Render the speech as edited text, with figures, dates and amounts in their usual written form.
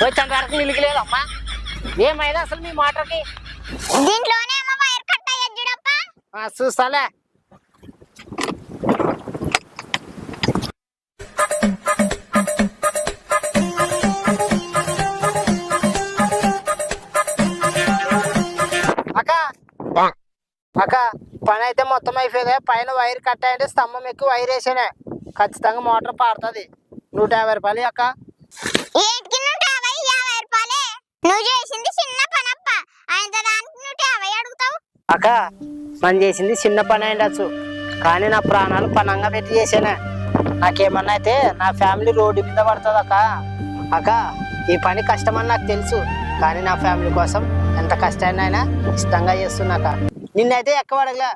వచ్చేంత వరకు నిలిగిలేదమ్మా. ఏమైనా అసలు మీ మోటార్కి దీంట్లోనే ఏమో వైర్ కట్ అయ్యేది చూడప్ప. చూస్తాలే. అక్క పని అయితే మొత్తం అయిపోయింది. పైన వైర్ కట్ అయ్యంటే స్తంభం ఎక్కి వైర్ వేసానే. ఖచ్చితంగా మోటార్ పారుతుంది. 150 రూపాయలు అక్క. ఏంటికి 150 రూపాయలే? నువ్వు చేసింది చిన్న పనప్ప, ఆయన దానికి 150 అడుగుతావు? అక్క మనం చేసింది చిన్న పని అయిండొచ్చు, కానీ నా ప్రాణాలు పనంగా పెట్టి చేసానే. నాకేమన్నా అయితే నా ఫ్యామిలీ రోడ్డు మీద పడుతుంది అక్క. అక్క ఈ పని కష్టమని నాకు తెలుసు, కానీ నా ఫ్యామిలీ కోసం ఎంత కష్టాన్ని అయినా ఇష్టంగా చేస్తున్నాక. నిన్నైతే ఎక్క అడగలే,